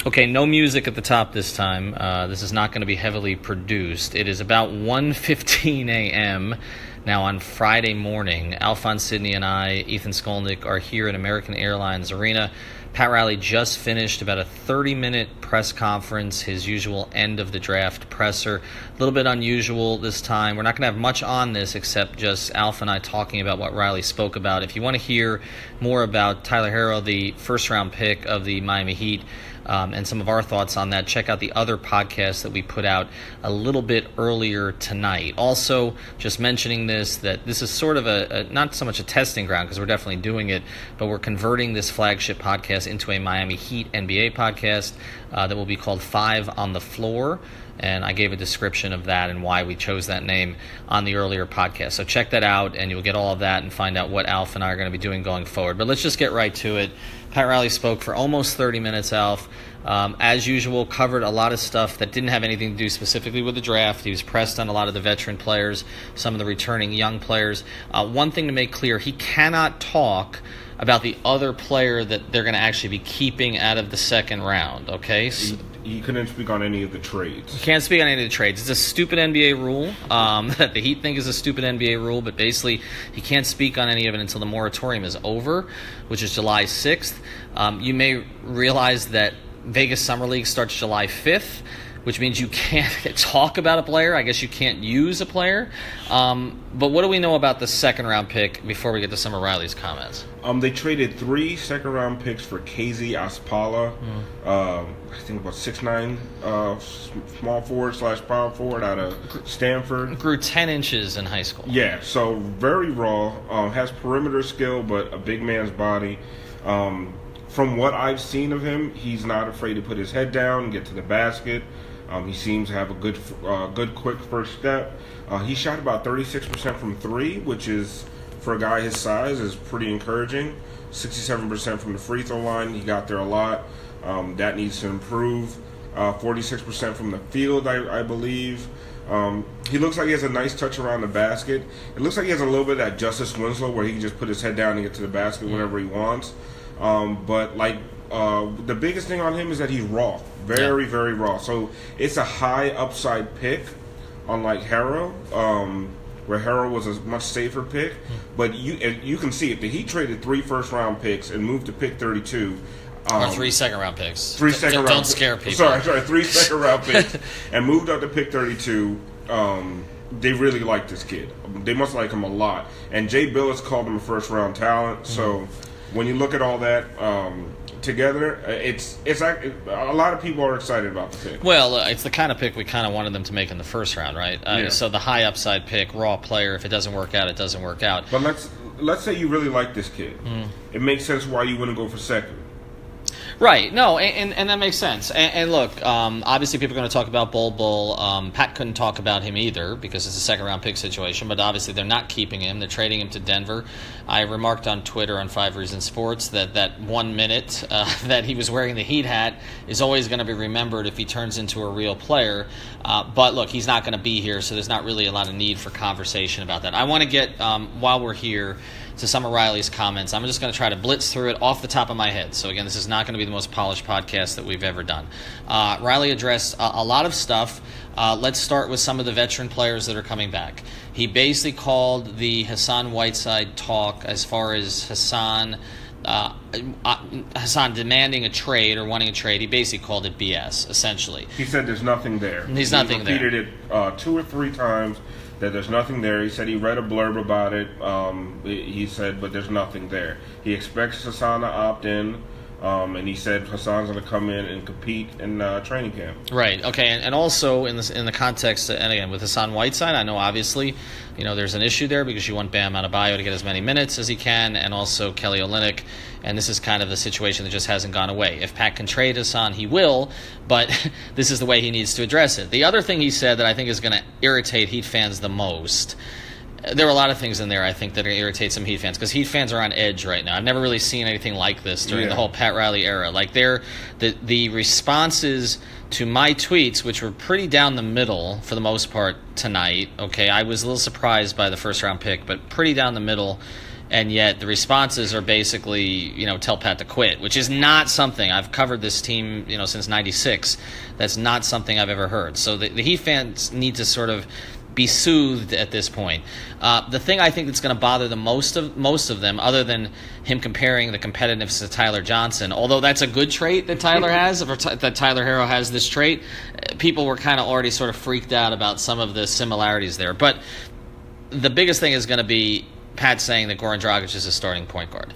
Okay, no music at the top this time. This is not going to be heavily produced. It is about 1:15 a.m. now on Friday morning. Alphonse Sidney and I, Ethan Skolnick, are here at American Airlines Arena. Pat Riley just finished about a 30-minute press conference, his usual end-of-the-draft presser. A little bit unusual this time. We're not going to have much on this except just Alf and I talking about what Riley spoke about. If you want to hear more about Tyler Herro, the first-round pick of the Miami Heat, and some of our thoughts on that, check out the other podcast that we put out a little bit earlier tonight. Also, just mentioning that this is sort of a not so much a testing ground, because we're definitely doing it, but we're converting this flagship podcast into a Miami Heat NBA podcast that will be called 5 on the Floor. And I gave a description of that and why we chose that name on the earlier podcast. So check that out, and you'll get all of that and find out what Alf and I are going to be doing going forward. But let's just get right to it. Pat Riley spoke for almost 30 minutes, Alf. As usual, covered a lot of stuff that didn't have anything to do specifically with the draft. He was pressed on a lot of the veteran players, some of the returning young players. One thing to make clear, he cannot talk about the other player that they're going to actually be keeping out of the second round, okay? He couldn't speak on any of the trades. He can't speak on any of the trades. It's a stupid NBA rule that the Heat think is a stupid NBA rule, but basically he can't speak on any of it until the moratorium is over, which is July 6th. You may realize that Vegas Summer League starts July 5th, which means you can't talk about a player. I guess you can't use a player. But what do we know about the second-round pick before we get to some of Riley's comments? They traded 3 second-round picks for KZ Aspala. I think about 6'9", small forward / power forward out of Stanford. Grew 10 inches in high school. Yeah, so very raw. Has perimeter skill, but a big man's body. From what I've seen of him, he's not afraid to put his head down and get to the basket. He seems to have a good quick first step. He shot about 36% from 3, which is, for a guy his size, is pretty encouraging. 67% from the free throw line. He got there a lot. That needs to improve. 46% from the field, I believe. He looks like he has a nice touch around the basket. It looks like he has a little bit of that Justice Winslow where he can just put his head down and get to the basket whenever he wants. But the biggest thing on him is that he's raw. Very raw. So it's a high upside pick, unlike Herro, where Herro was a much safer pick. But you can see it. The Heat traded 3 first-round picks and moved to pick 32. Or 3 second-round picks. 3 second-round Don't scare people. Sorry, 3 second-round picks and moved up to pick 32. They really like this kid. They must like him a lot. And Jay Billis called him a first-round talent. So when you look at all that together, it's like a lot of people are excited about the pick. Well, it's the kind of pick we kind of wanted them to make in the first round, right? Yeah. So the high upside pick, raw player. If it doesn't work out, it doesn't work out. But let's say you really like this kid. It makes sense why you wouldn't go for second. Right. No, and that makes sense. And look, obviously people are going to talk about Bull. Pat couldn't talk about him either because it's a second-round pick situation, but obviously they're not keeping him. They're trading him to Denver. I remarked on Twitter on 5 Reasons Sports that 1 minute that he was wearing the Heat hat is always going to be remembered if he turns into a real player. But look, he's not going to be here, so there's not really a lot of need for conversation about that. I want to get, while we're here, to some of Riley's comments. I'm just going to try to blitz through it off the top of my head. So again, this is not going to be the most polished podcast that we've ever done. Riley addressed a lot of stuff. Let's start with some of the veteran players that are coming back. He basically called the Hassan Whiteside talk as far as Hassan demanding a trade or wanting a trade. He basically called it BS, essentially. He said there's nothing there. He repeated it 2 or 3 times. That there's nothing there. He said he read a blurb about it. He said, but there's nothing there. He expects Hassan to opt in, and he said Hassan's going to come in and compete in training camp. Right. Okay. And also in the context, and again with Hassan Whiteside, I know obviously, there's an issue there because you want Bam Adebayo to get as many minutes as he can, and also Kelly Olynyk. And this is kind of the situation that just hasn't gone away. If Pat can trade Hassan, he will, but this is the way he needs to address it. The other thing he said that I think is going to irritate Heat fans the most, there are a lot of things in there I think that are going to irritate some Heat fans because Heat fans are on edge right now. I've never really seen anything like this during the whole Pat Riley era. Like the responses to my tweets, which were pretty down the middle for the most part tonight. Okay, I was a little surprised by the first round pick, but pretty down the middle. And yet the responses are basically, tell Pat to quit, which is not something. I've covered this team, since '96. That's not something I've ever heard. So the Heat fans need to sort of be soothed at this point. The thing I think that's going to bother the most of them, other than him comparing the competitiveness to Tyler Johnson, although that's a good trait that Tyler has, that Tyler Herro has this trait, people were kind of already sort of freaked out about some of the similarities there. But the biggest thing is going to be Pat saying that Goran Dragic is a starting point guard.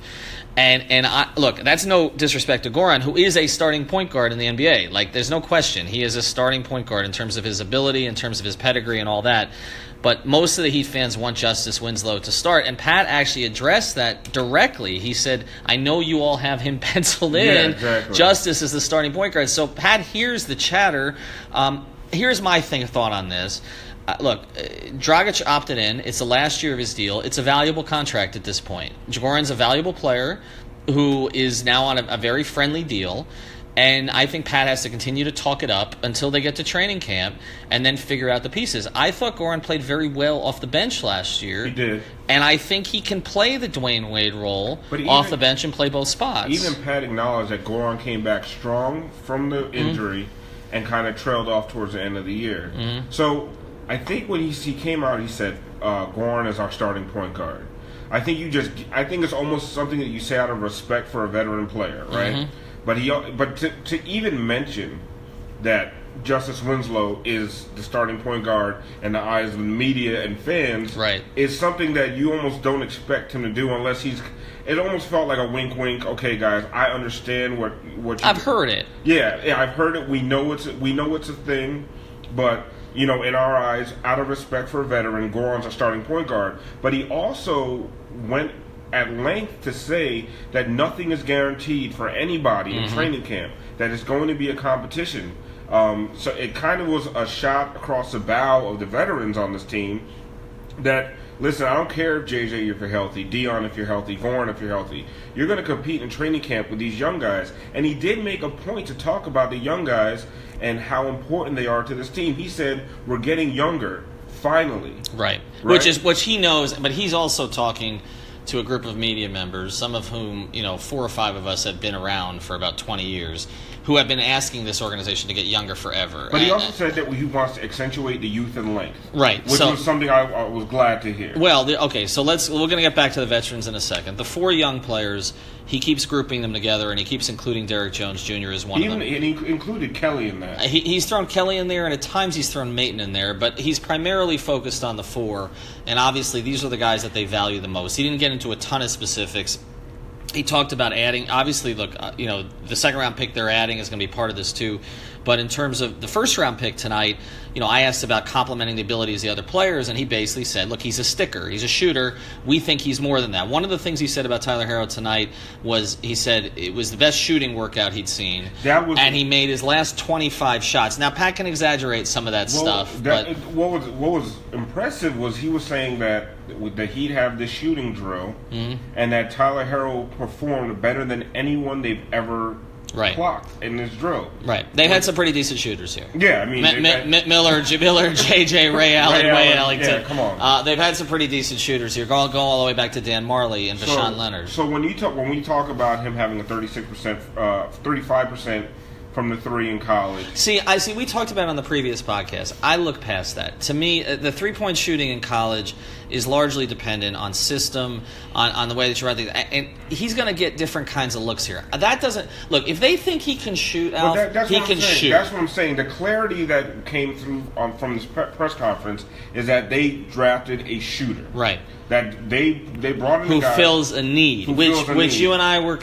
And look, that's no disrespect to Goran, who is a starting point guard in the NBA. Like, there's no question. He is a starting point guard in terms of his ability, in terms of his pedigree and all that. But most of the Heat fans want Justice Winslow to start. And Pat actually addressed that directly. He said, I know you all have him penciled in. Yeah, exactly. Justice is the starting point guard. So Pat hears the chatter. Here's my thought on this. Look, Dragic opted in. It's the last year of his deal. It's a valuable contract at this point. Goran's a valuable player who is now on a very friendly deal, and I think Pat has to continue to talk it up until they get to training camp and then figure out the pieces. I thought Goran played very well off the bench last year. He did. And I think he can play the Dwayne Wade role off the bench and play both spots. Even Pat acknowledged that Goran came back strong from the injury and kind of trailed off towards the end of the year. Mm-hmm. So I think when he came out, he said, Goran is our starting point guard. I think it's almost something that you say out of respect for a veteran player, right? Mm-hmm. But to even mention that Justice Winslow is the starting point guard in the eyes of the media and fans, right, is something that you almost don't expect him to do unless it almost felt like a wink, wink. Okay, guys, I understand what I've heard it. Yeah, I've heard it. We know it's a thing, but in our eyes, out of respect for a veteran, Goran's a starting point guard. But he also went at length to say that nothing is guaranteed for anybody in training camp, that it's going to be a competition. So it kind of was a shot across the bow of the veterans on this team that, listen, I don't care if JJ if you're healthy, Dion if you're healthy, Goran if you're healthy. You're going to compete in training camp with these young guys. And he did make a point to talk about the young guys and how important they are to this team. He said, we're getting younger, finally. Right. Which he knows, but he's also talking to a group of media members, some of whom, 4 or 5 of us have been around for about 20 years, who have been asking this organization to get younger forever. But he also said that he wants to accentuate the youth and length. Right. Which was something I was glad to hear. Well, so we're going to get back to the veterans in a second. The 4 young players, he keeps grouping them together, and he keeps including Derrick Jones Jr. as one of them. And he included Kelly in that. He's thrown Kelly in there, and at times he's thrown Mayton in there, but he's primarily focused on the 4, and obviously these are the guys that they value the most. He didn't get into a ton of specifics. He talked about adding, obviously, look, the second-round pick they're adding is going to be part of this too. But in terms of the first-round pick tonight, I asked about complementing the abilities of the other players, and he basically said, look, he's a sticker. He's a shooter. We think he's more than that. One of the things he said about Tyler Herro tonight was he said it was the best shooting workout he'd seen, and he made his last 25 shots. Now, Pat can exaggerate some of that stuff. But what was impressive was he was saying that he'd have this shooting drill, and that Tyler Herro performed better than anyone they've ever clocked in this drill. Right. They've had some pretty decent shooters here. Yeah, I mean... Miller, JJ, Ray Allen, Wayne Ellington. Yeah, come on. They've had some pretty decent shooters here. Go all the way back to Dan Marley and Deshaun Leonard. So when we talk about him having a 35% from the 3 in college. We talked about it on the previous podcast. I look past that. To me, the 3-point shooting in college is largely dependent on system, on the way that you run things. And he's going to get different kinds of looks here. That doesn't... Look, if they think he can shoot, he can shoot. That's what I'm saying. The clarity that came through from this press conference is that they drafted a shooter. Right. That they brought in who a guy fills a need, which you and I were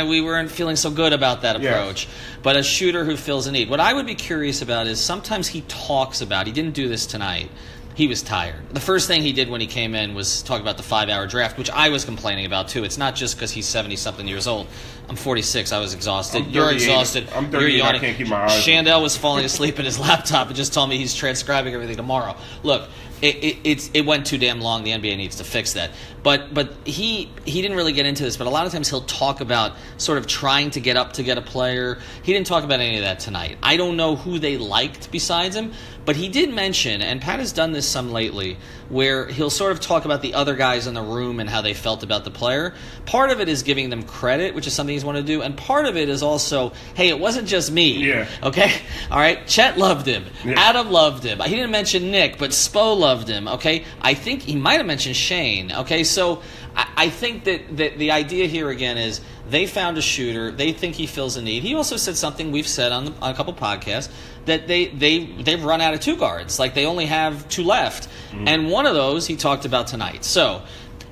we weren't feeling so good about that approach. Yes. But a shooter who fills a need. What I would be curious about is sometimes he talks about, he didn't do this tonight, he was tired. The first thing he did when he came in was talk about the 5-hour draft, which I was complaining about too. It's not just because he's 70-something years old. I'm 46. I was exhausted. I'm You're 38. exhausted. I'm You're 38. yawning. I can't keep my eyes open. Shandell was falling asleep at his laptop and just told me he's transcribing everything tomorrow. Look, it went too damn long. The NBA needs to fix that. But he didn't really get into this. But a lot of times he'll talk about sort of trying to get up to get a player. He didn't talk about any of that tonight. I don't know who they liked besides him. But he did mention, and Pat has done this some lately, where he'll sort of talk about the other guys in the room and how they felt about the player. Part of it is giving them credit, which is something he's wanted to do, and part of it is also, hey, it wasn't just me. Yeah. Okay? All right? Chet loved him. Yeah. Adam loved him. He didn't mention Nick, but Spo loved him. Okay? I think he might have mentioned Shane. Okay? So I think that the idea here again is they found a shooter. They think he fills a need. He also said something we've said on a couple podcasts, that they've run out of two guards. Like, they only have two left. Mm-hmm. And one of those he talked about tonight. So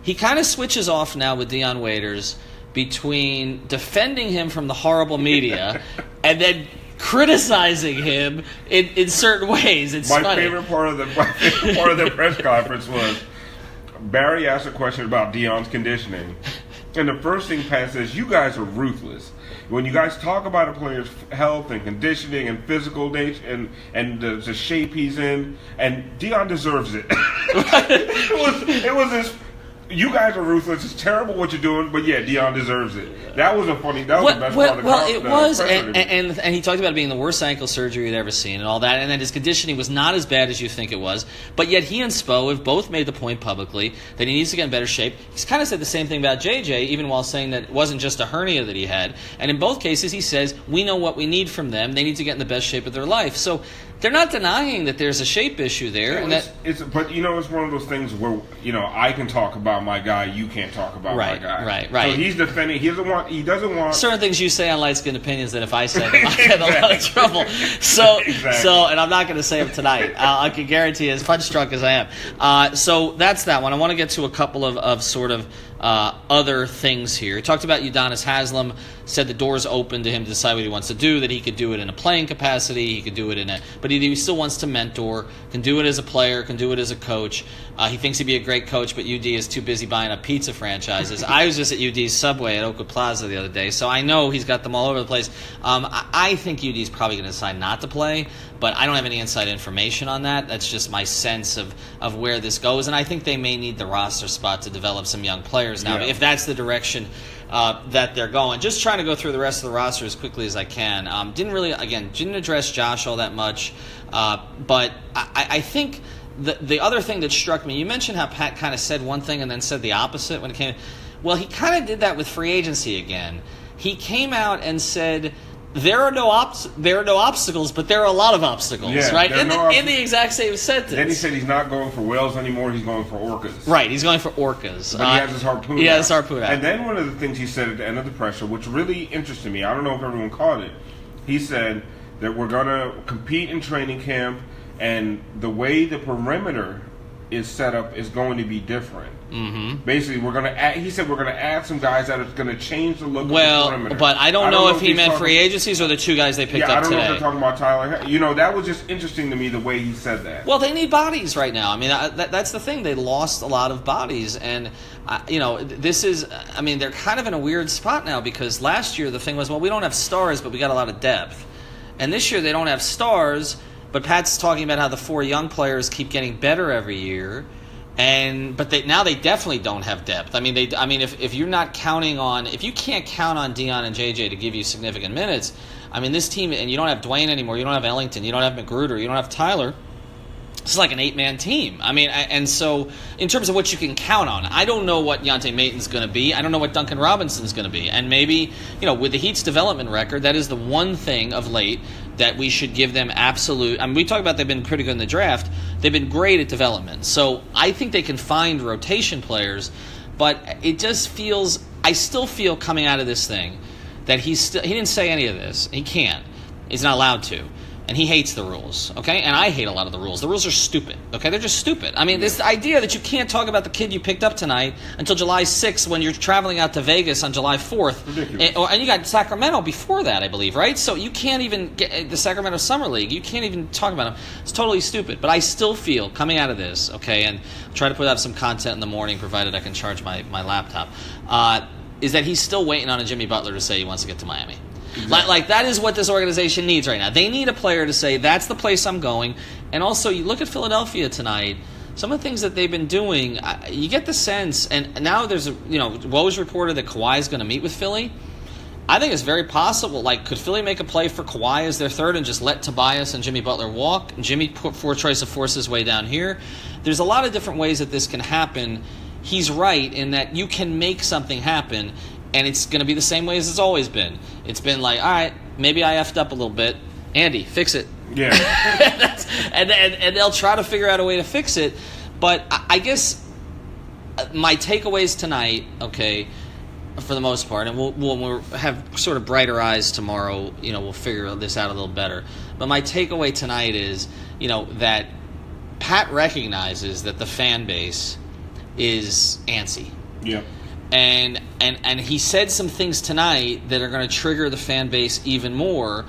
he kind of switches off now with Dion Waiters between defending him from the horrible media and then criticizing him in certain ways. It's my funny. favorite part of the press conference was Barry asked a question about Dion's conditioning. And the first thing Pat says, you guys are ruthless. When you guys talk about a player's health and conditioning and physical nature and the shape he's in, and Dion deserves it. it was this. You guys are ruthless. It's terrible what you're doing, but yeah, Dion deserves it. That was the best part of the it was, and he talked about it being the worst ankle surgery he'd ever seen and all that, and then his conditioning was not as bad as you think it was. But yet he and Spo have both made the point publicly that he needs to get in better shape. He's kind of said the same thing about JJ, even while saying that it wasn't just a hernia that he had. And in both cases, he says, we know what we need from them. They need to get in the best shape of their life. So they're not denying that there's a shape issue there. Yeah, but it's one of those things where, I can talk about my guy, you can't talk about my guy. Right. So he's defending. He doesn't want certain things you say on Light Skin Opinions that if I said them, I get in a lot of trouble. So, and I'm not going to say them tonight. I can guarantee, as punch drunk as I am. So that's that one. I want to get to a couple of sort of other things here. He talked about Udonis Haslem, said the door's open to him to decide what he wants to do, that he could do it in a playing capacity, he could do it but he still wants to mentor, can do it as a player, can do it as a coach. He thinks he'd be a great coach, but UD is too busy buying up pizza franchises. I was just at UD's Subway at Oakwood Plaza the other day, so I know he's got them all over the place. I think UD's probably going to decide not to play, but I don't have any inside information on that. That's just my sense of where this goes, and I think they may need the roster spot to develop some young players now, if that's the direction that they're going. Just trying to go through the rest of the roster as quickly as I can. Didn't address Josh all that much, but I think the other thing that struck me, you mentioned how Pat kind of said one thing and then said the opposite when it came. Well, he kind of did that with free agency again. He came out and said, there are no obstacles, but there are a lot of obstacles, right? In the exact same sentence. Then he said he's not going for whales anymore, he's going for orcas. Right, he's going for orcas. But he has his harpoon out. He has his harpoon out. And then one of the things he said at the end of the presser, which really interested me, I don't know if everyone caught it, he said that we're going to compete in training camp, and the way the perimeter is set up is going to be different. Mm-hmm. Basically, he said we're going to add some guys that are going to change the look of the perimeter. But I don't know if he meant free agencies or the two guys they picked up today. I don't know if they're talking about Tyler Herro. That was just interesting to me, the way he said that. Well, they need bodies right now. I mean, that's the thing. They lost a lot of bodies. And, they're kind of in a weird spot now because last year the thing was, well, we don't have stars, but we got a lot of depth. And this year they don't have stars, but Pat's talking about how the four young players keep getting better every year. But now they definitely don't have depth. If you're not counting on, if you can't count on Dion and JJ to give you significant minutes, this team, and you don't have Dwayne anymore, you don't have Ellington, you don't have McGruder, you don't have Tyler. This is like an 8-man team. And so in terms of what you can count on, I don't know what Yante Maten's going to be. I don't know what Duncan Robinson's going to be. And maybe, with the Heat's development record, that is the one thing of late that we should give them absolute. We talk about they've been pretty good in the draft. They've been great at development. So I think they can find rotation players, but it just feels, I still feel coming out of this thing that he didn't say any of this. He can't. He's not allowed to. And he hates the rules, okay? And I hate a lot of the rules. The rules are stupid, okay? They're just stupid. This idea that you can't talk about the kid you picked up tonight until July 6th when you're traveling out to Vegas on July 4th. Ridiculous. And you got Sacramento before that, I believe, right? So you can't even get the Sacramento Summer League. You can't even talk about them. It's totally stupid. But I still feel, coming out of this, okay, and try to put out some content in the morning, provided I can charge my laptop, is that he's still waiting on a Jimmy Butler to say he wants to get to Miami. Exactly. Like that is what this organization needs right now. They need a player to say, that's the place I'm going. And also, you look at Philadelphia tonight, some of the things that they've been doing, you get the sense, and now there's what was reported that Kawhi's going to meet with Philly. I think it's very possible. Like, could Philly make a play for Kawhi as their third and just let Tobias and Jimmy Butler walk? Jimmy put choice of force his way down here. There's a lot of different ways that this can happen. He's right in that you can make something happen, and it's going to be the same way as it's always been. It's been like, all right, maybe I effed up a little bit. Andy, fix it. Yeah. and they'll try to figure out a way to fix it. But I guess my takeaways tonight, okay, for the most part, and we'll have sort of brighter eyes tomorrow, we'll figure this out a little better. But my takeaway tonight is, that Pat recognizes that the fan base is antsy. Yeah. And he said some things tonight that are going to trigger the fan base even more,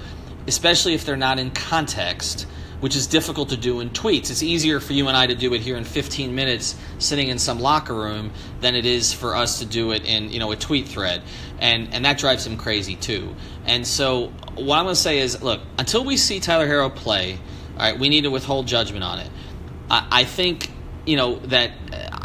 especially if they're not in context, which is difficult to do in tweets. It's easier for you and I to do it here in 15 minutes sitting in some locker room than it is for us to do it in a tweet thread. And that drives him crazy too. And so what I'm going to say is, look, until we see Tyler Herro play, all right, we need to withhold judgment on it. I think that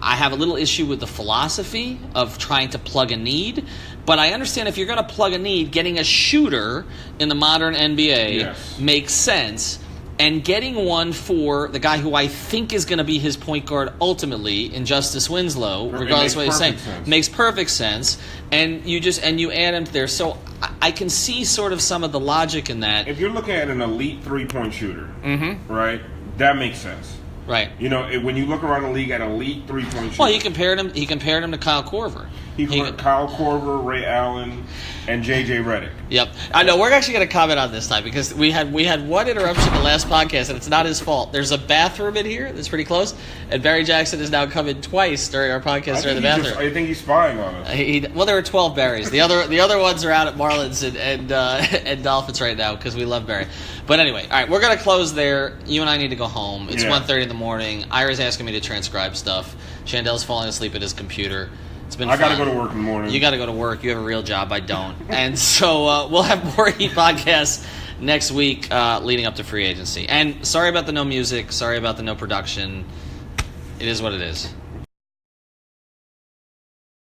I have a little issue with the philosophy of trying to plug a need, but I understand if you're going to plug a need, getting a shooter in the modern NBA makes sense, and getting one for the guy who I think is going to be his point guard ultimately in Justice Winslow, regardless of what he's saying, makes perfect sense, and you add him there. So I can see sort of some of the logic in that. If you're looking at an elite 3-point shooter, right, that makes sense. Right. When you look around the league at elite 3-point shooters. Well, he compared him to Kyle Korver. Kyle Korver, Ray Allen, and J.J. Redick. Yep. I know. We're actually going to comment on this time because we had one interruption the last podcast, and it's not his fault. There's a bathroom in here that's pretty close, and Barry Jackson has now come in twice during our podcast during the bathroom. I think he's spying on us. Well, there were 12 Barrys. The other ones are out at Marlins and Dolphins right now because we love Barry. But anyway, all right, we're going to close there. You and I need to go home. It's 1:30 in the morning. Ira's asking me to transcribe stuff. Chandell's falling asleep at his computer. It's been fun. I got to go to work in the morning. You got to go to work. You have a real job. I don't. And so we'll have more Heat podcasts next week leading up to free agency. And sorry about the no music. Sorry about the no production. It is what it is.